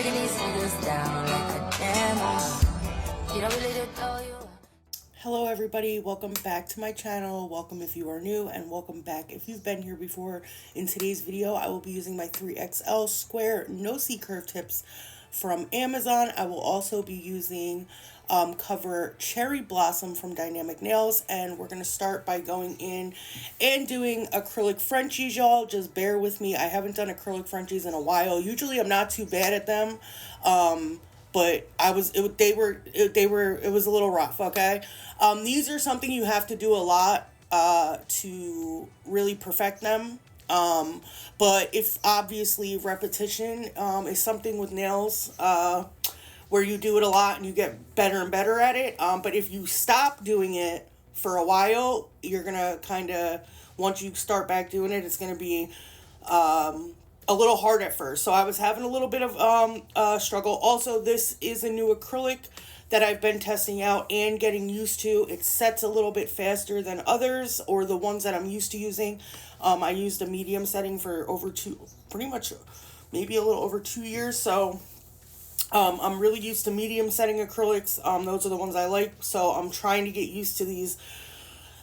breaking these niggas down like a demo. You don't really know you. Hello everybody, welcome back to my channel. Welcome if you are new, and welcome back if you've been here before. In today's video, I will be using my 3XL square no C-curve tips from Amazon. I will also be using cover Cherry Blossom from Dynamic Nails, and we're going to start by going in and doing acrylic Frenchies, y'all. Just bear with me. I haven't done acrylic Frenchies in a while. Usually I'm not too bad at them, but it was a little rough, okay? These are something you have to do a lot to really perfect them. But if obviously repetition is something with nails, where you do it a lot and you get better and better at it. But if you stop doing it for a while, you're gonna kind of, once you start back doing it, it's gonna be a little hard at first. So I was having a little bit of struggle. Also, this is a new acrylic that I've been testing out and getting used to. It sets a little bit faster than others, or the ones that I'm used to using. I used a medium setting for pretty much maybe a little over 2 years. So I'm really used to medium setting acrylics. Those are the ones I like. So I'm trying to get used to these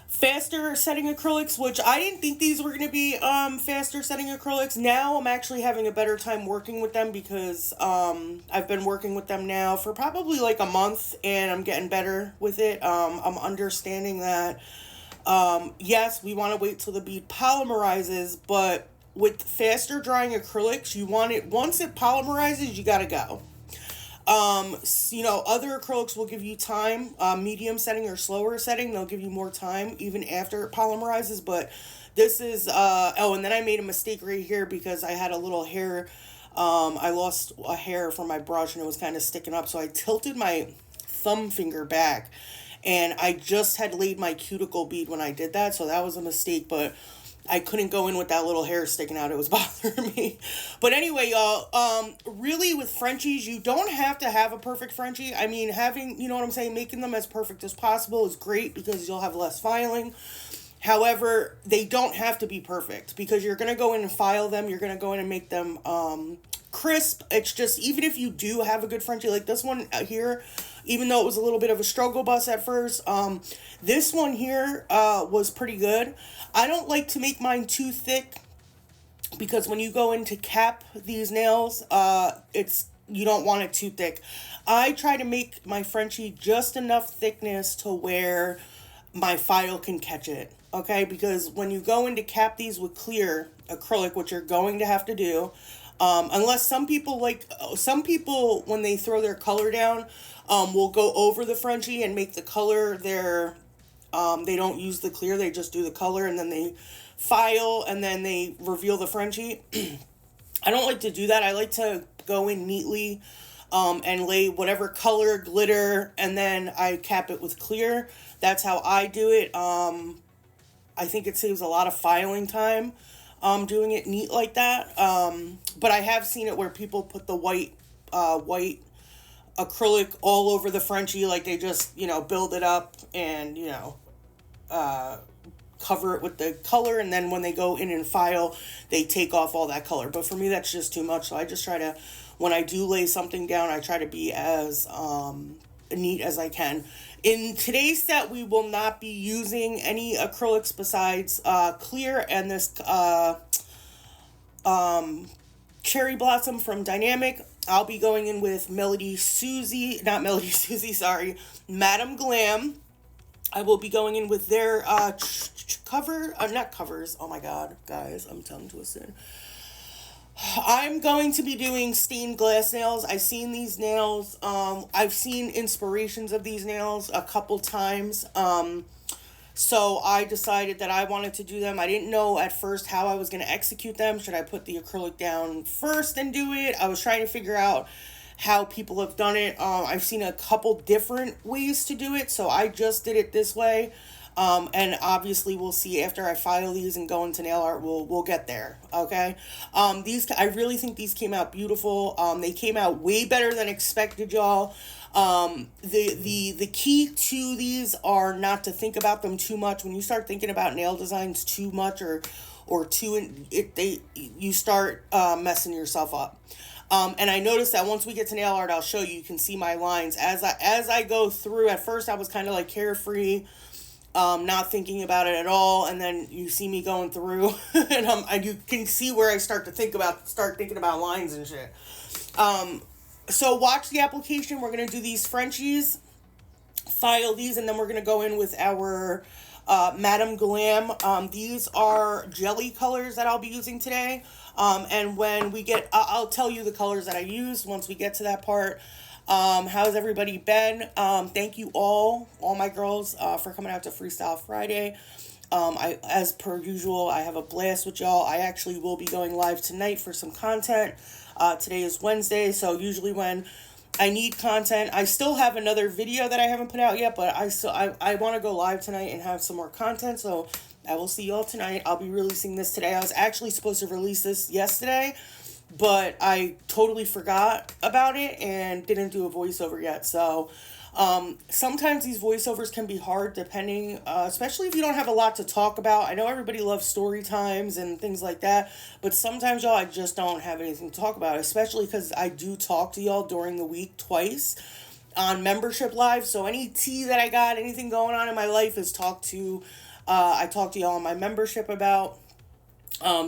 faster setting acrylics, which I didn't think these were going to be faster setting acrylics. Now I'm actually having a better time working with them because I've been working with them now for probably like a month, and I'm getting better with it. I'm understanding that yes, we want to wait till the bead polymerizes, but with faster drying acrylics, you want it, once it polymerizes, you got to go. Other acrylics will give you time, medium setting or slower setting, they'll give you more time even after it polymerizes. But this is, and then I made a mistake right here because I had a little hair, I lost a hair from my brush and it was kind of sticking up. So I tilted my thumb finger back, and I just had laid my cuticle bead when I did that. So that was a mistake, but I couldn't go in with that little hair sticking out. It was bothering me. But anyway, y'all, really with Frenchies, you don't have to have a perfect Frenchie. I mean, having, you know what I'm saying, making them as perfect as possible is great because you'll have less filing. However, they don't have to be perfect because you're going to go in and file them. You're going to go in and make them crisp. It's just, even if you do have a good Frenchie, like this one here, even though it was a little bit of a struggle bus at first, this one here was pretty good. I don't like to make mine too thick because when you go in to cap these nails, you don't want it too thick. I try to make my Frenchie just enough thickness to where my file can catch it, okay? Because when you go in to cap these with clear acrylic, which you're going to have to do, unless some people when they throw their color down, will go over the Frenchie and make the color their, they don't use the clear, they just do the color and then they file and then they reveal the Frenchie. I don't like to do that. I like to go in neatly and lay whatever color, glitter, and then I cap it with clear. That's how I do it. I think it saves a lot of filing time doing it neat like that. But I have seen it where people put the white acrylic all over the Frenchie, like they just, build it up and, cover it with the color, and then when they go in and file, they take off all that color. But for me, that's just too much. So I just try to, when I do lay something down, I try to be as neat as I can. In today's set, we will not be using any acrylics besides clear and this Cherry Blossom from Dynamic. I'll be going in with Madam Glam. I will be going in with their not covers. Oh my God, guys, I'm tongue twisted. I'm going to be doing stained glass nails. I've seen these nails. I've seen inspirations of these nails a couple times. So I decided that I wanted to do them. I didn't know at first how I was going to execute them. Should I put the acrylic down first and do it? I was trying to figure out how people have done it. I've seen a couple different ways to do it, so I just did it this way. And obviously we'll see after I file these and go into nail art, we'll get there. Okay. I really think these came out beautiful. They came out way better than expected, y'all. The key to these are not to think about them too much. When you start thinking about nail designs too much you start messing yourself up. And I noticed that once we get to nail art, I'll show you, you can see my lines as I go through. At first I was kind of like carefree, not thinking about it at all, and then you see me going through, and you can see where I start thinking about lines and shit. So watch the application. We're gonna do these Frenchies, file these, and then we're gonna go in with our Madame Glam. These are jelly colors that I'll be using today. And when we get, I'll tell you the colors that I used once we get to that part. How's everybody been? Thank you all my girls, for coming out to Freestyle Friday. As per usual, I have a blast with y'all. I actually will be going live tonight for some content. Today is Wednesday, so usually when I need content, I still have another video that I haven't put out yet, but I want to go live tonight and have some more content, so I will see y'all tonight. I'll be releasing this today. I was actually supposed to release this yesterday, but I totally forgot about it and didn't do a voiceover yet. So sometimes these voiceovers can be hard depending, especially if you don't have a lot to talk about. I know everybody loves story times and things like that, but sometimes, y'all, I just don't have anything to talk about, especially because I do talk to y'all during the week twice on membership live. So any tea that I got, anything going on in my life is I talk to y'all on my membership about.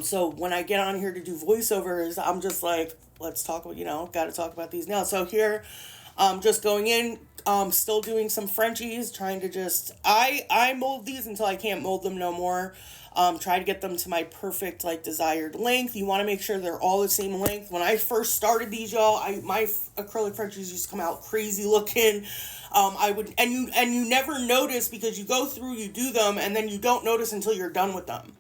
So when I get on here to do voiceovers, I'm just like, let's talk about, got to talk about these now. So here, just going in, still doing some Frenchies, trying to I mold these until I can't mold them no more. Try to get them to my perfect, like, desired length. You want to make sure they're all the same length. When I first started these, y'all, my acrylic Frenchies used to come out crazy looking. You never notice because you go through, you do them, and then you don't notice until you're done with them.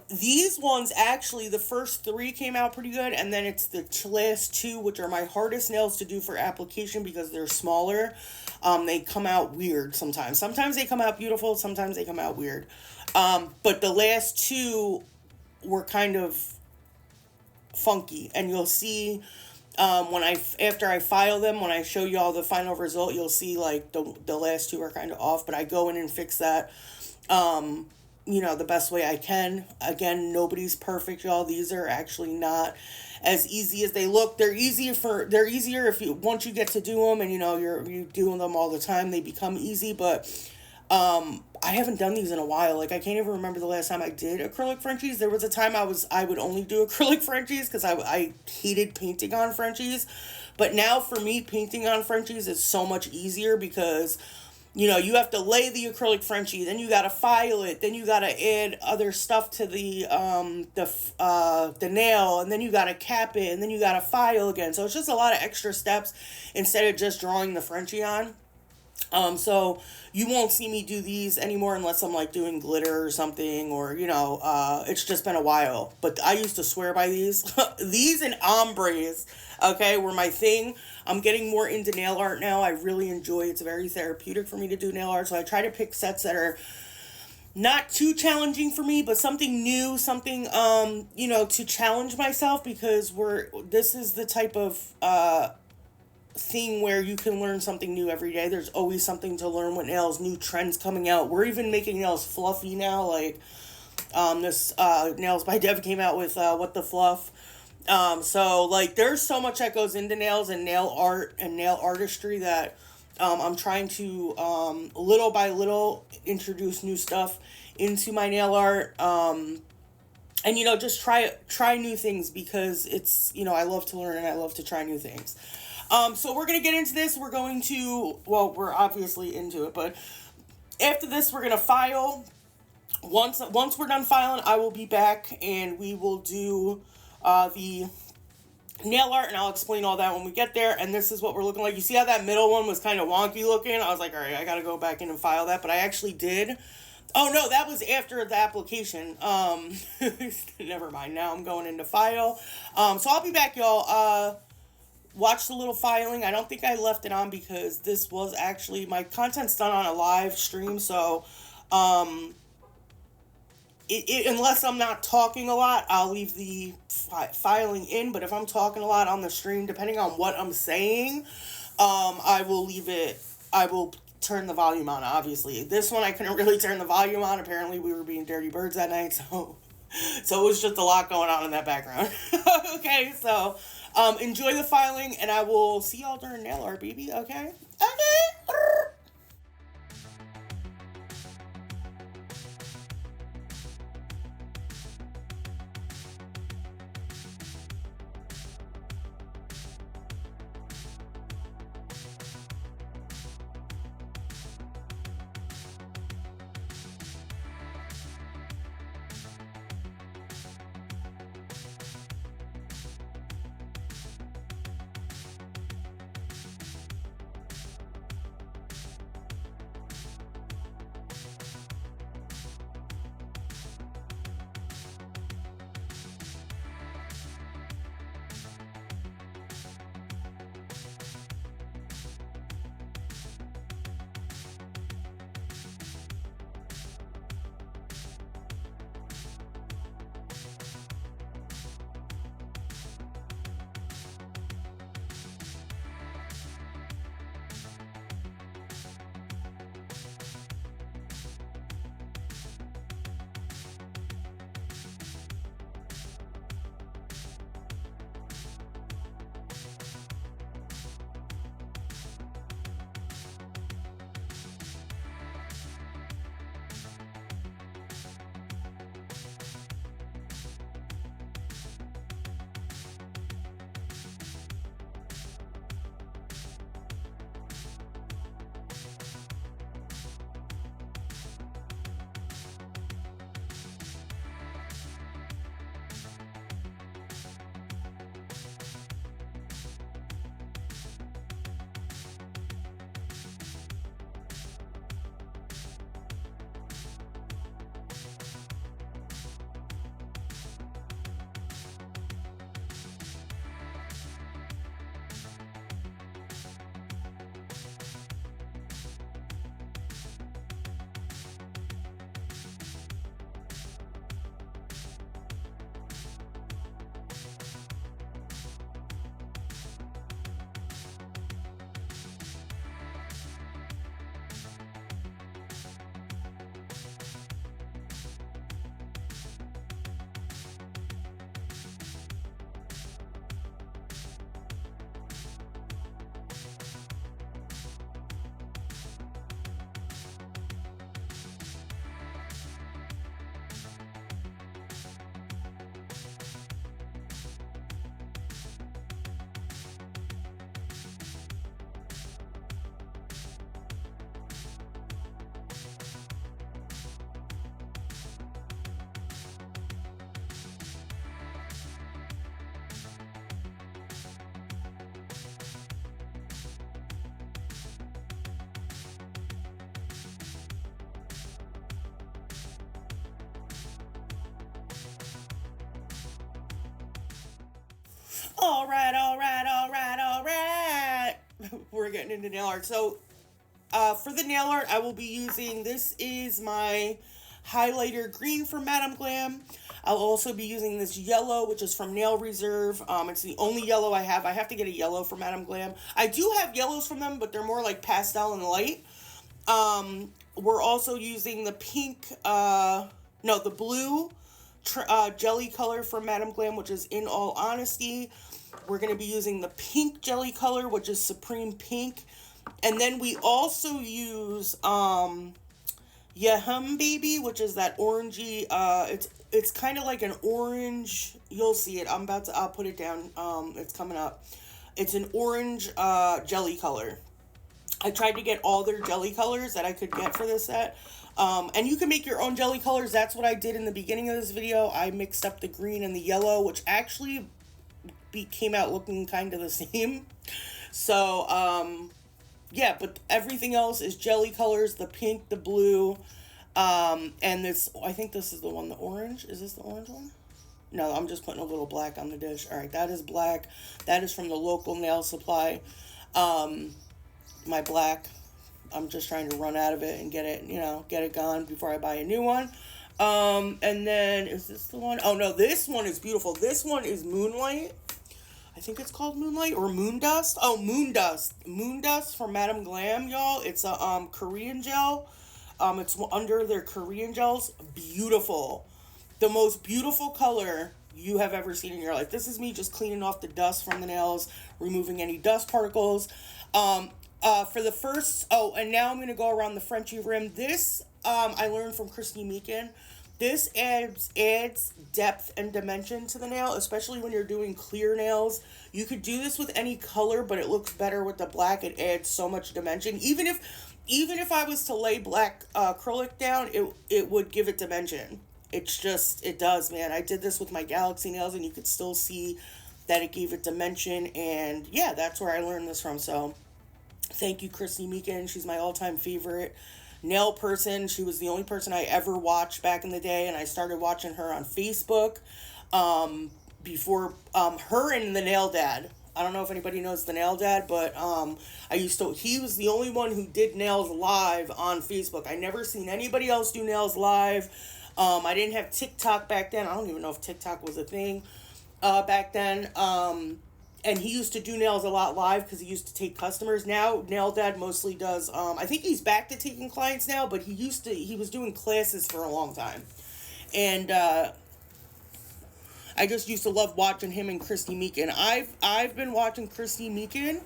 These ones, actually, the first 3 came out pretty good, and then it's the last 2, which are my hardest nails to do for application because they're smaller. They come out weird sometimes. Sometimes they come out beautiful, sometimes they come out weird. But the last 2 were kind of funky, and you'll see, after I file them, when I show you all the final result, you'll see, like, the last 2 are kind of off, but I go in and fix that, the best way I can. Again, nobody's perfect, y'all. These are actually not as easy as they look. They're easier if once you get to do them, and you're doing them all the time, they become easy. But I haven't done these in a while. Like, I can't even remember the last time I did acrylic Frenchies. There was a time I would only do acrylic Frenchies because I hated painting on Frenchies. But now for me, painting on Frenchies is so much easier because you have to lay the acrylic Frenchie, then you gotta file it, then you gotta add other stuff to the nail, and then you gotta cap it, and then you gotta file again. So it's just a lot of extra steps instead of just drawing the Frenchie on. So you won't see me do these anymore unless I'm, like, doing glitter or something, or, it's just been a while. But I used to swear by these. These and ombres, okay, were my thing. I'm getting more into nail art now. I really enjoy it. It's very therapeutic for me to do nail art, so I try to pick sets that are not too challenging for me, but something new, something, to challenge myself, because this is the type of, thing where you can learn something new every day. There's always something to learn with nails, new trends coming out. We're even making nails fluffy now, like this Nails by Dev came out with What the Fluff. So, like, there's so much that goes into nails and nail art and nail artistry that I'm trying to little by little introduce new stuff into my nail art. And just try new things, because it's, I love to learn and I love to try new things. So we're going to get into this. We're obviously into it, but after this, we're going to file. Once we're done filing, I will be back and we will do the nail art, and I'll explain all that when we get there. And this is what we're looking like. You see how that middle one was kind of wonky looking? I was like, all right, I got to go back in and file that, but I actually did. Oh, no, that was after the application. Never mind. Now I'm going into file. So I'll be back, y'all. Watch the little filing. I don't think I left it on because this was actually, my content's done on a live stream, so unless I'm not talking a lot, I'll leave the filing in, but if I'm talking a lot on the stream, depending on what I'm saying, I will turn the volume on, obviously. This one I couldn't really turn the volume on. Apparently we were being dirty birds that night, so it was just a lot going on in that background. Okay, so Enjoy the filing, and I will see y'all during nail art, baby. Okay? Okay. All right, all right, all right, all right. We're getting into nail art. So, for the nail art, I will be using, this is my highlighter green from Madame Glam. I'll also be using this yellow, which is from Nail Reserve. It's the only yellow I have. I have to get a yellow from Madame Glam. I do have yellows from them, but they're more like pastel and light. We're also using the pink, no, the blue jelly color from Madame Glam, which is In All Honesty. We're going to be using the pink jelly color, which is Supreme Pink. And then we also use Yahum Baby, which is that orangey, it's kind of like an orange, you'll see it, I'll put it down, it's coming up. It's an orange jelly color. I tried to get all their jelly colors that I could get for this set. And you can make your own jelly colors. That's what I did in the beginning of this video. I mixed up the green and the yellow, which actually came out looking kind of the same. So, yeah, but everything else is jelly colors, the pink, the blue, and this, I think this is the one, the orange. Is this the orange one? No, I'm just putting a little black on the dish. All right, that is black. That is from the local nail supply. My black, I'm just trying to run out of it and get it, get it gone before I buy a new one. And then, is this the one? Oh, no, this one is beautiful. This one is Moonlight. I think it's called Moonlight or Moon Dust. Oh, Moon Dust. Moon Dust from Madame Glam, y'all. It's a Korean gel. It's under their Korean gels. Beautiful. The most beautiful color you have ever seen in your life. This is me just cleaning off the dust from the nails, removing any dust particles. For the first, and now I'm going to go around the Frenchy rim. This, I learned from Christy Meakin. This adds depth and dimension to the nail, especially when you're doing clear nails. You could do this with any color, but it looks better with the black. It adds so much dimension. Even if I was to lay black acrylic down, it would give it dimension. It does, man. I did this with my Galaxy nails, and you could still see that it gave it dimension. And yeah, that's where I learned this from. So thank you, Christy Meakin. She's my all-time favorite nail person. She was the only person I ever watched back in the day, and I started watching her on Facebook before her and the Nail Dad. I don't know if anybody knows the Nail Dad, but he was the only one who did nails live on Facebook. I never seen anybody else do nails live. I didn't have TikTok back then. I don't even know if TikTok was a thing back then. And he used to do nails a lot live because he used to take customers. Now, Nail Dad mostly does, I think he's back to taking clients now, but he was doing classes for a long time. And I just used to love watching him and Christy Meakin. I've been watching Christy Meakin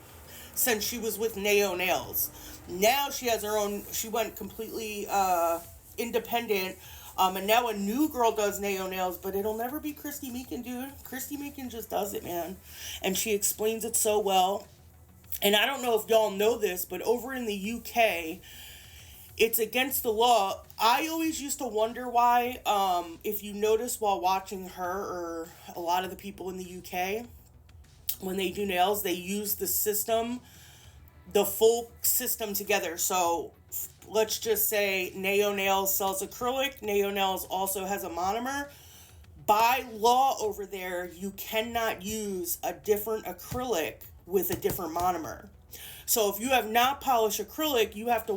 since she was with Nao Nails. Now she has her own, she went completely independent. And now a new girl does Nao Nails, but it'll never be Christy Meakin, dude. Christy Meakin just does it, man. And she explains it so well. And I don't know if y'all know this, but over in the UK, it's against the law. I always used to wonder why, if you notice while watching her or a lot of the people in the UK, when they do nails, they use the full system together. So let's just say Nao Nails sells acrylic. Nao Nails also has a monomer. By law over there, you cannot use a different acrylic with a different monomer. So if you have not polished acrylic, you have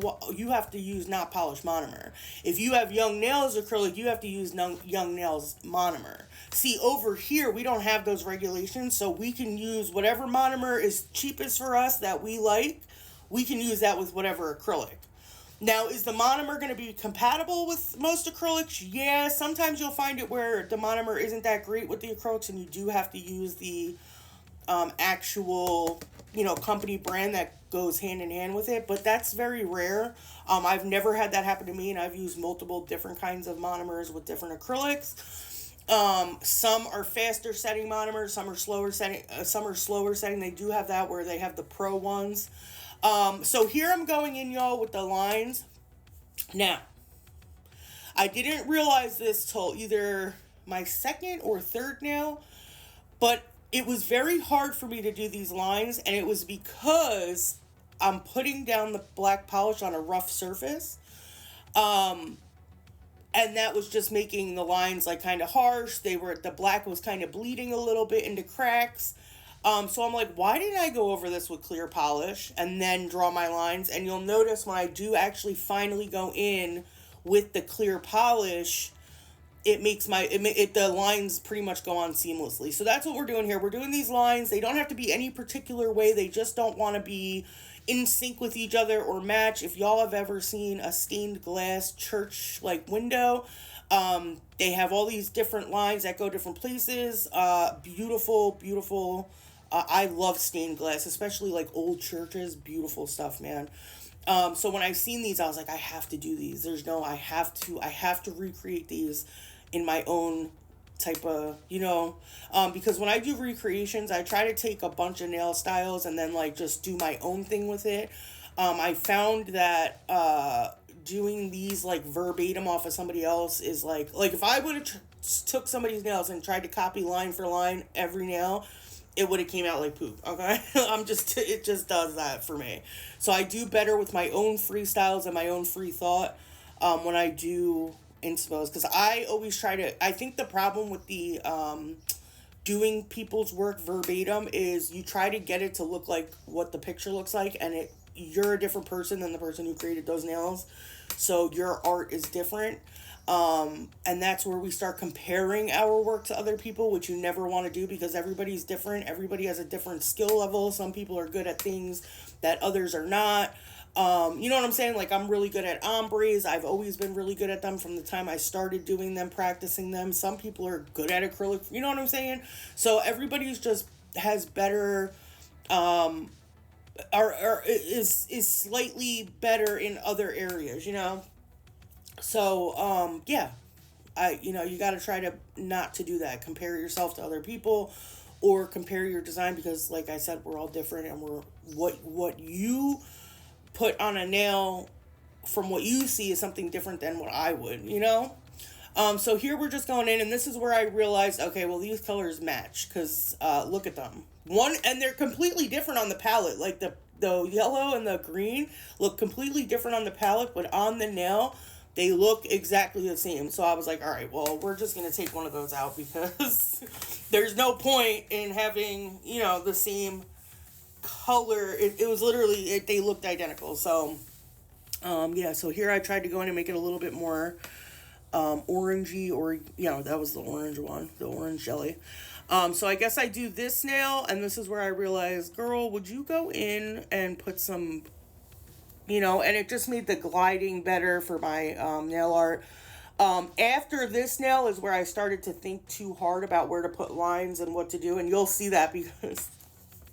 to use not polished monomer. If you have Young Nails acrylic, you have to use Young Nails monomer. See, over here, we don't have those regulations, so we can use whatever monomer is cheapest for us that we like. We can use that with whatever acrylic. Now, is the monomer going to be compatible with most acrylics? Yeah, sometimes you'll find it where the monomer isn't that great with the acrylics, and you do have to use the actual, company brand that goes hand in hand with it, but that's very rare. I've never had that happen to me, and I've used multiple different kinds of monomers with different acrylics. Some are faster setting monomers, some are slower setting. They do have that where they have the pro ones. So here I'm going in, y'all, with the lines. Now, I didn't realize this till either my second or third nail, but it was very hard for me to do these lines, and it was because I'm putting down the black polish on a rough surface. And that was just making the lines like kind of harsh. The black was kind of bleeding a little bit into cracks. So I'm like, why didn't I go over this with clear polish and then draw my lines? And you'll notice when I do actually finally go in with the clear polish, it makes the lines pretty much go on seamlessly. So that's what we're doing here. We're doing these lines. They don't have to be any particular way. They just don't want to be in sync with each other or match. If y'all have ever seen a stained glass church like window, they have all these different lines that go different places. Beautiful. I love stained glass, especially like old churches. Beautiful stuff, man. So when I seen these, I was like, I have to do these. I have to recreate these in my own type of, because when I do recreations, I try to take a bunch of nail styles and then like just do my own thing with it. I found that doing these like verbatim off of somebody else is like if I would have took somebody's nails and tried to copy line for line every nail, it would have came out like poop. Okay. It just does that for me. So I do better with my own freestyles and my own free thought when I do inspos, because I always I think the problem with the doing people's work verbatim is you try to get it to look like what the picture looks like, and you're a different person than the person who created those nails, so your art is different. And that's where we start comparing our work to other people, which you never want to do, because everybody's different. Everybody has a different skill level. Some people are good at things that others are not. You know what I'm saying? Like, I'm really good at ombres. I've always been really good at them from the time I started doing them, practicing them. Some people are good at acrylic. You know what I'm saying? So everybody's just has better, or is slightly better in other areas, you know? So, yeah. You got to try to not to do that. Compare yourself to other people or compare your design because, like I said, we're all different and what you put on a nail from what you see is something different than what I would, you know? So here we're just going in, and this is where I realized, okay, well, these colors match because look at them. And they're completely different on the palette. Like the yellow and the green look completely different on the palette, but on the nail, they look exactly the same. So I was like, all right, well, we're just going to take one of those out because there's no point in having, the same color. It was literally, they looked identical. So, yeah, so here I tried to go in and make it a little bit more orangey, or that was the orange one, the orange jelly. So I guess I do this nail, and this is where I realized, girl, would you go in and put some, and it just made the gliding better for my nail art. After this nail is where I started to think too hard about where to put lines and what to do, and you'll see that because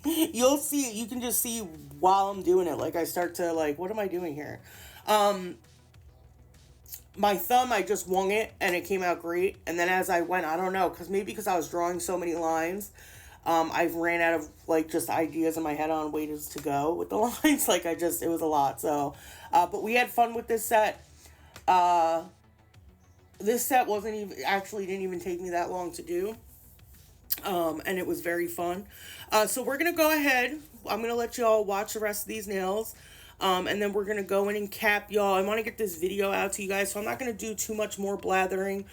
you can just see while I'm doing it, like I start to like, what am I doing here? My thumb, I just wung it and it came out great. And then as I went, I don't know, because I was drawing so many lines, I ran out of like just ideas in my head on ways to go with the lines. Like it was a lot. So, but we had fun with this set. This set didn't even take me that long to do. And it was very fun. So we're going to go ahead. I'm going to let y'all watch the rest of these nails. And then we're going to go in and cap, y'all. I want to get this video out to you guys, so I'm not going to do too much more blathering.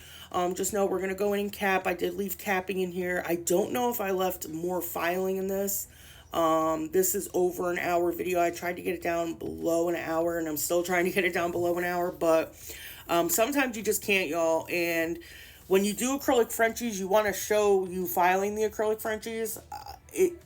Just know we're going to go in and cap. I did leave capping in here. I don't know if I left more filing in this. This is over an hour video. I tried to get it down below an hour, and I'm still trying to get it down below an hour, but sometimes you just can't, y'all. And when you do acrylic Frenchies, you want to show you filing the acrylic Frenchies.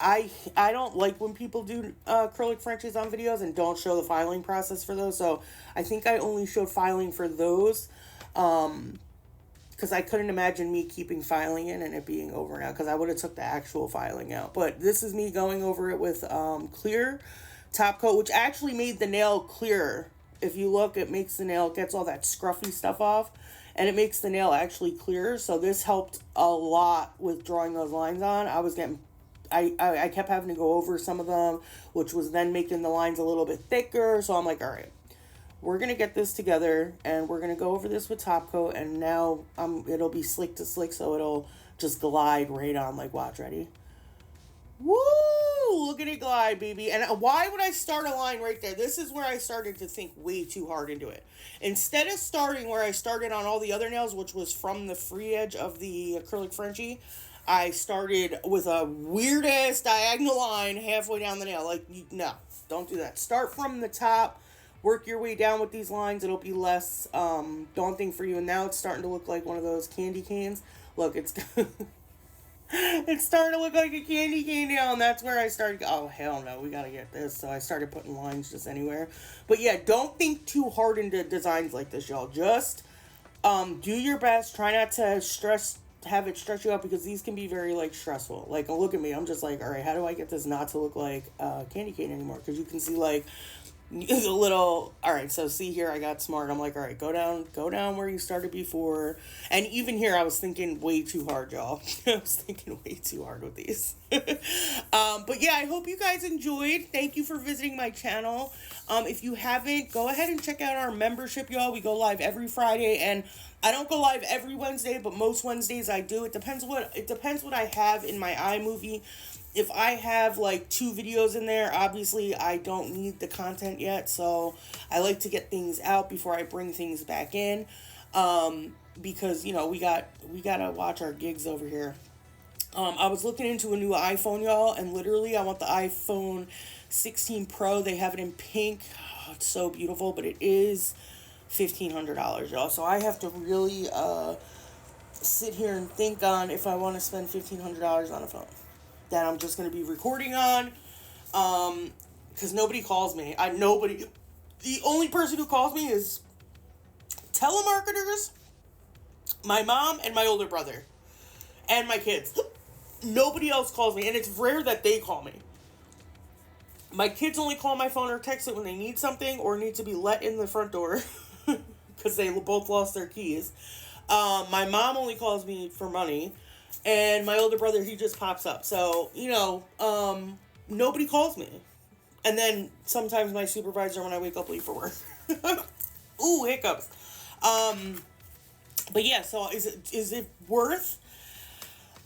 I don't like when people do acrylic Frenchies on videos and don't show the filing process for those. So I think I only showed filing for those because I couldn't imagine me keeping filing in and it being over now, because I would have took the actual filing out. But this is me going over it with clear top coat, which actually made the nail clearer. If you look, it makes the nail, gets all that scruffy stuff off, and it makes the nail actually clearer. So this helped a lot with drawing those lines on. I kept having to go over some of them, which was then making the lines a little bit thicker. So I'm like, all right, we're going to get this together and we're going to go over this with top coat. And now it'll be slick to slick. So it'll just glide right on. Like, watch, ready? Woo! Look at it glide, baby. And why would I start a line right there? This is where I started to think way too hard into it. Instead of starting where I started on all the other nails, which was from the free edge of the acrylic Frenchie, I started with a weird-ass diagonal line halfway down the nail. Like, no, don't do that. Start from the top. Work your way down with these lines. It'll be less daunting for you. And now it's starting to look like one of those candy canes. Look, it's... It's starting to look like a candy cane now, and that's where I started. Oh, hell no, we gotta get this. So I started putting lines just anywhere. But yeah, don't think too hard into designs like this, y'all. Just do your best. Try not to have it stress you out, because these can be very like stressful. Like, look at me. I'm just like, all right, how do I get this not to look like candy cane anymore? Because you can see like a little. All right, so see here, I got smart. I'm like, all right, go down where you started before. And even here, I was thinking way too hard, y'all. I was thinking way too hard with these. But yeah, I hope you guys enjoyed. Thank you for visiting my channel. If you haven't, go ahead and check out our membership, y'all. We go live every Friday, and I don't go live every Wednesday, but most Wednesdays I do. It depends what I have in my iMovie. If I have like 2 videos in there, obviously I don't need the content yet, so I like to get things out before I bring things back in, because we gotta watch our gigs over here. I was looking into a new iPhone, y'all, and literally I want the iPhone 16 Pro. They have it in pink. Oh, it's so beautiful, but it is $1,500, y'all. So I have to really sit here and think on if I want to spend $1,500 on a phone that I'm just going to be recording on, because nobody calls me. The only person who calls me is telemarketers, my mom, and my older brother, and my kids. Nobody else calls me, and it's rare that they call me. My kids only call my phone or text it when they need something or need to be let in the front door because they both lost their keys. My mom only calls me for money, and my older brother, he just pops up. So, nobody calls me. And then sometimes my supervisor when I wake up late for work. Ooh, hiccups. But yeah, so is it worth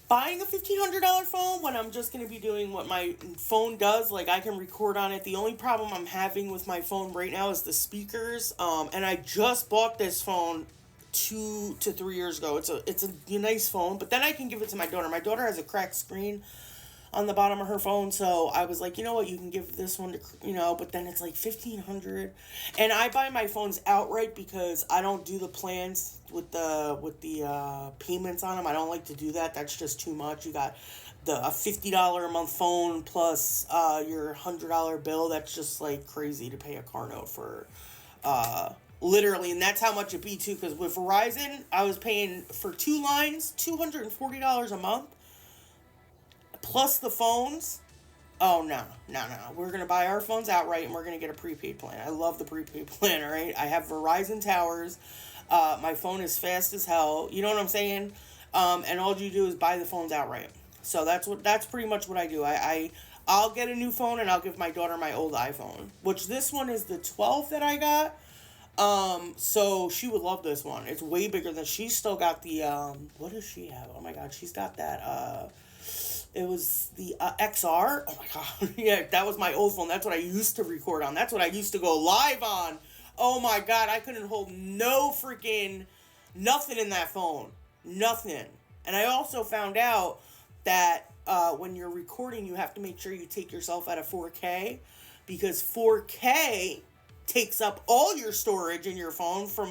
buying a $1,500 phone when I'm just going to be doing what my phone does? Like, I can record on it. The only problem I'm having with my phone right now is the speakers. And I just bought this phone 2 to 3 years ago. It's a nice phone, but then I can give it to my daughter. My daughter has a cracked screen on the bottom of her phone, so I was like, you know what, you can give this one to, but then it's like $1,500, and I buy my phones outright because I don't do the plans with the payments on them. I don't like to do that. That's just too much. You got a $50 a month phone plus your $100 bill. That's just like crazy to pay a car note for literally, and that's how much it be too, because with Verizon I was paying for 2 lines $240 a month plus the phones. Oh, no. We're going to buy our phones outright, and we're going to get a prepaid plan. I love the prepaid plan, all right? I have Verizon towers. My phone is fast as hell. You know what I'm saying? And all you do is buy the phones outright. So that's pretty much what I do. I'll get a new phone, and I'll give my daughter my old iPhone, which this one is the 12 that I got. So she would love this one. It's way bigger than, she's still got the, what does she have? Oh my God, she's got that, it was the XR. Oh my God. Yeah, that was my old phone. That's what I used to record on. That's what I used to go live on. Oh my God, I couldn't hold nothing in that phone. Nothing. And I also found out that when you're recording, you have to make sure you take yourself out of 4K, because 4K takes up all your storage in your phone. For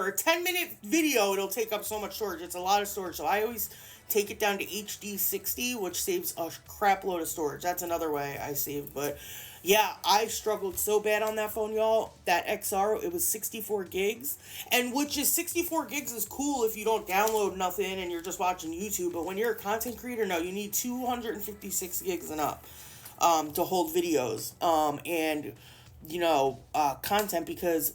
a 10-minute video, it'll take up so much storage. It's a lot of storage. So I always take it down to HD 60, which saves a crap load of storage. That's another way I save. But yeah, I struggled so bad on that phone, y'all. That XR, it was 64 gigs. And which is 64 gigs is cool if you don't download nothing and you're just watching YouTube. But when you're a content creator, no, you need 256 gigs and up to hold videos and content, because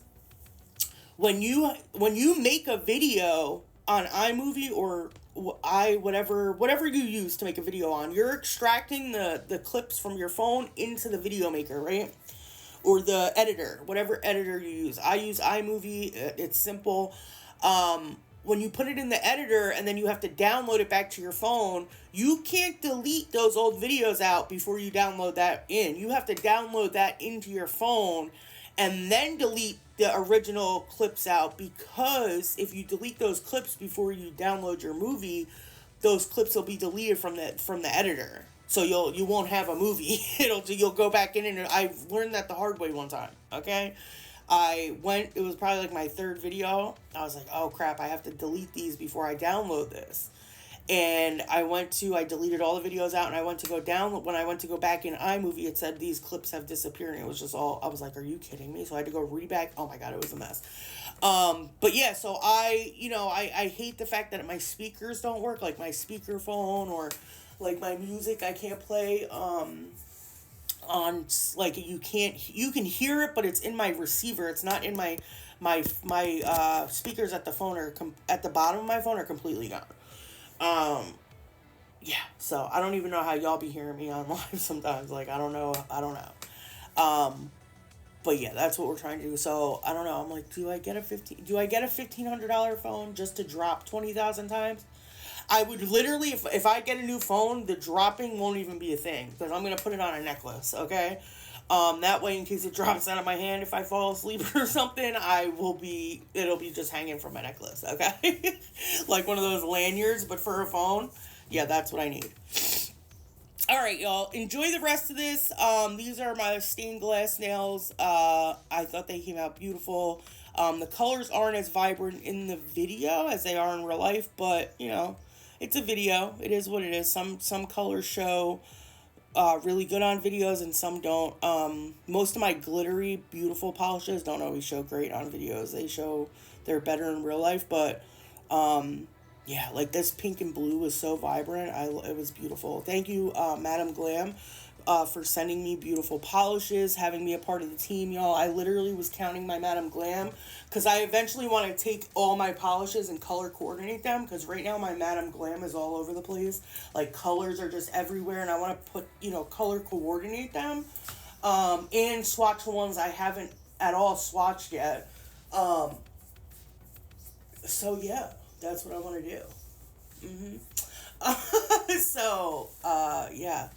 when you make a video on iMovie or whatever you use to make a video on, you're extracting the clips from your phone into the video maker, right? Or the editor, whatever editor you use. I use iMovie. It's simple. When you put it in the editor and then you have to download it back to your phone, you can't delete those old videos out before you download that in. You have to download that into your phone and then delete the original clips out, because if you delete those clips before you download your movie, those clips will be deleted from the editor. So you won't have a movie. You'll go back in, and I've learned that the hard way one time. Okay. It was probably like my 3rd video. I was like, oh crap, I have to delete these before I download this. And I deleted all the videos out, and I went to go download. When I went to go back in iMovie, it said these clips have disappeared, and it was just all, I was like, are you kidding me? So I had to go read-back. Oh my God, it was a mess. But yeah, so I hate the fact that my speakers don't work, like my speakerphone, or like my music I can't play, on, like, you can hear it, but it's in my receiver. It's not in my speakers at the phone, or at the bottom of my phone, are completely gone. Yeah, so I don't even know how y'all be hearing me on live sometimes. Like, I don't know. But yeah, that's what we're trying to do. So I don't know. I'm like, do I get a $1,500 phone just to drop 20,000 times? I would literally, if I get a new phone, the dropping won't even be a thing, because I'm going to put it on a necklace, okay? That way, in case it drops out of my hand, if I fall asleep or something, it'll be just hanging from my necklace, okay? Like one of those lanyards, but for a phone. Yeah, that's what I need. All right, y'all. Enjoy the rest of this. These are my stained glass nails. I thought they came out beautiful. The colors aren't as vibrant in the video as they are in real life, but, it's a video. It is what it is. Some colors show really good on videos and some don't. Most of my glittery, beautiful polishes don't always show great on videos. They're better in real life, but yeah, like this pink and blue was so vibrant. It was beautiful. Thank you, Madam Glam, for sending me beautiful polishes, having me a part of the team, y'all. I literally was counting my Madam Glam because I eventually want to take all my polishes and color coordinate them because right now my Madam Glam is all over the place. Like colors are just everywhere and I want to put, color coordinate them and swatch the ones I haven't at all swatched yet. So yeah, that's what I want to do. Yeah.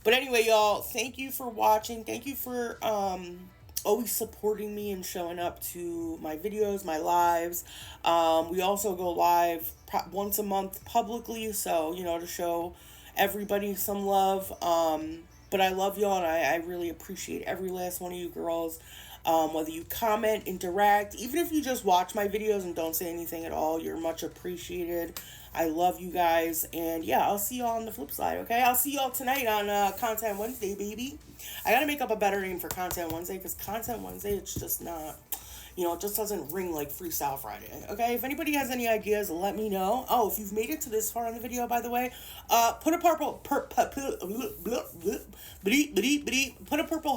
But anyway, y'all, thank you for watching. Thank you for always supporting me and showing up to my videos, my lives. We also go live once a month publicly, so, to show everybody some love. But I love y'all, and I really appreciate every last one of you girls. Whether you comment, interact, even if you just watch my videos and don't say anything at all, you're much appreciated. I love you guys. And yeah, I'll see y'all on the flip side, okay? I'll see y'all tonight on Content Wednesday, baby. I gotta make up a better name for Content Wednesday because Content Wednesday, it's just not, it just doesn't ring like Freestyle Friday, okay? If anybody has any ideas, let me know. Oh, if you've made it to this far in the video, by the way, put a purple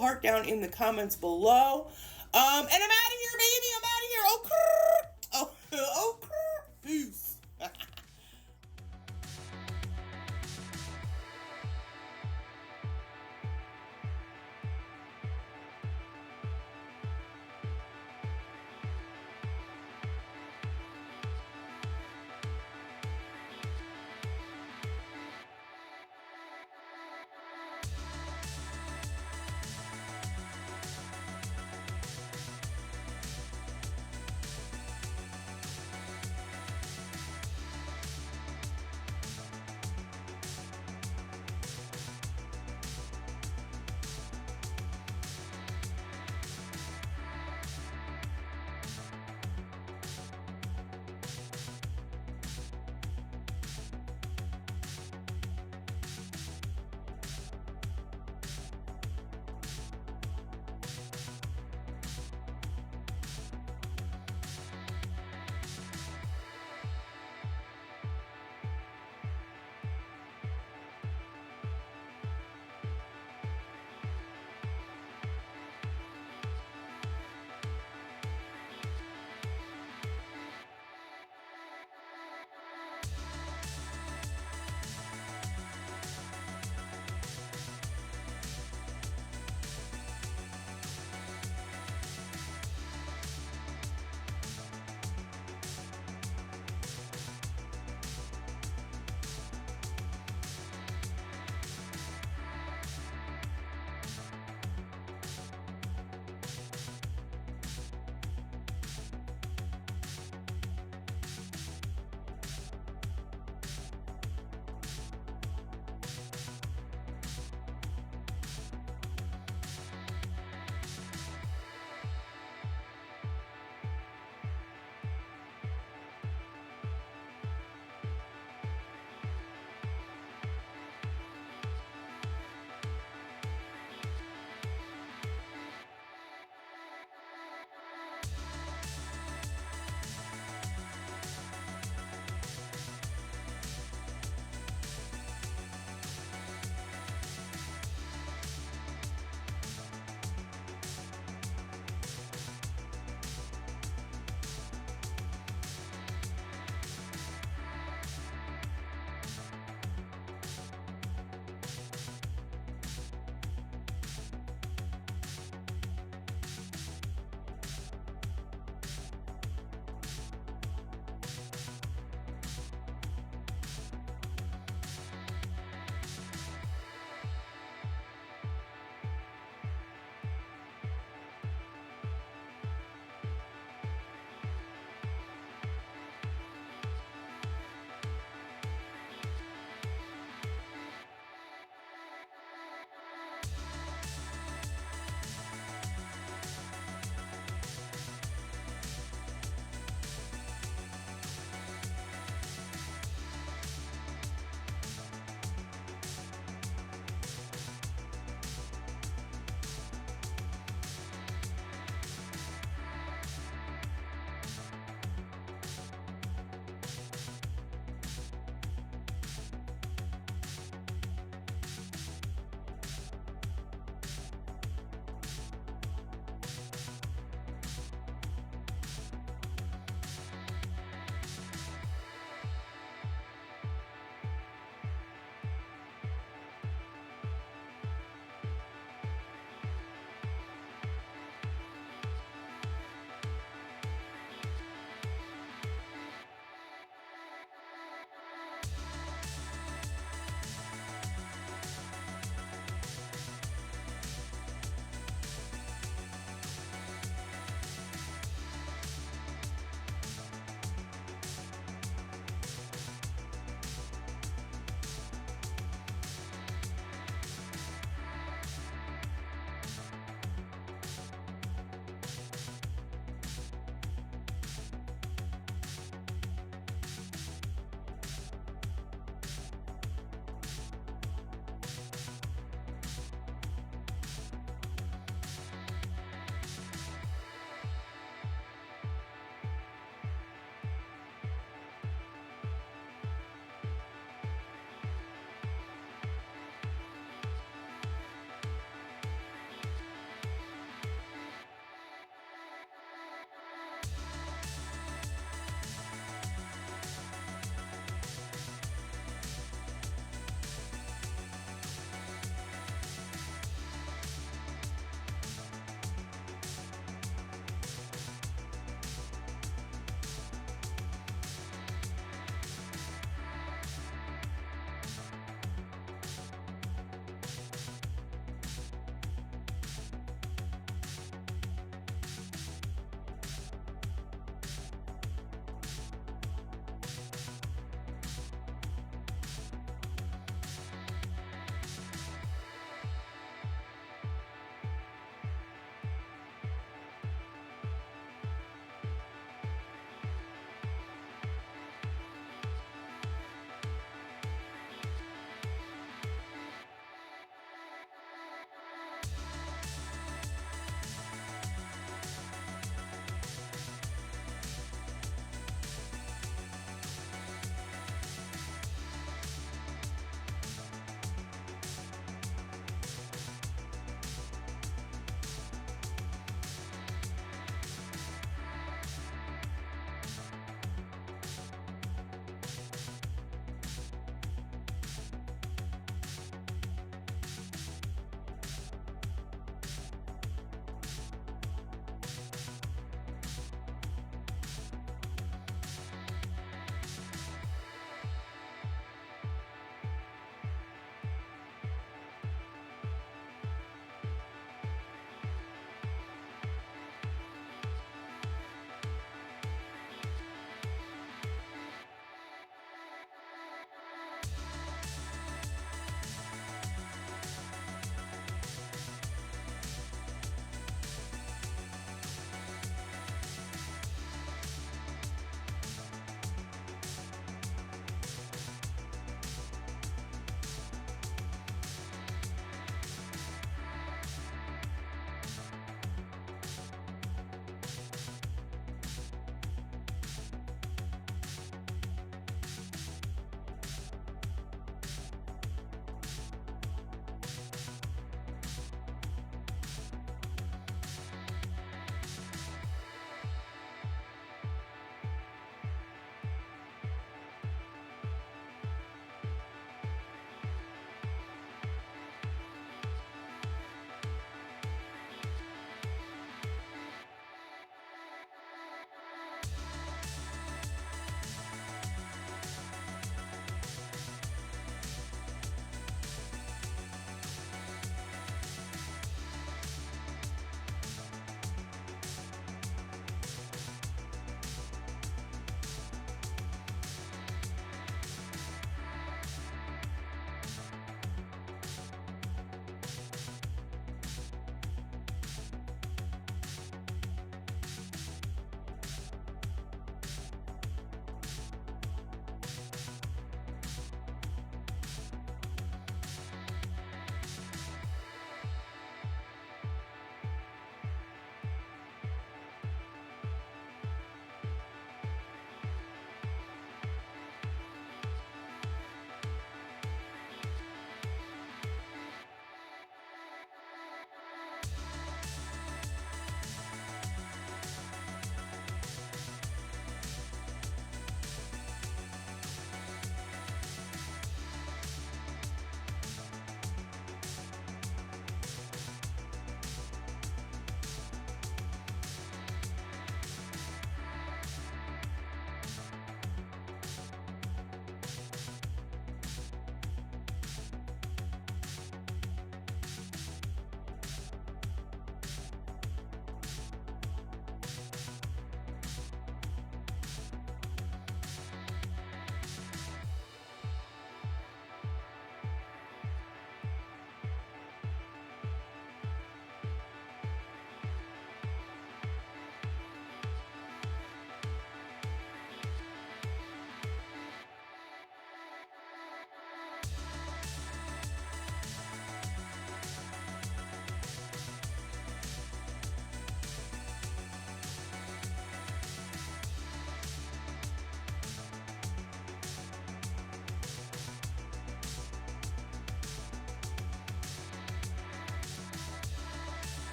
heart down in the comments below. And I'm out of here, baby. I'm out of here. Oh, peace.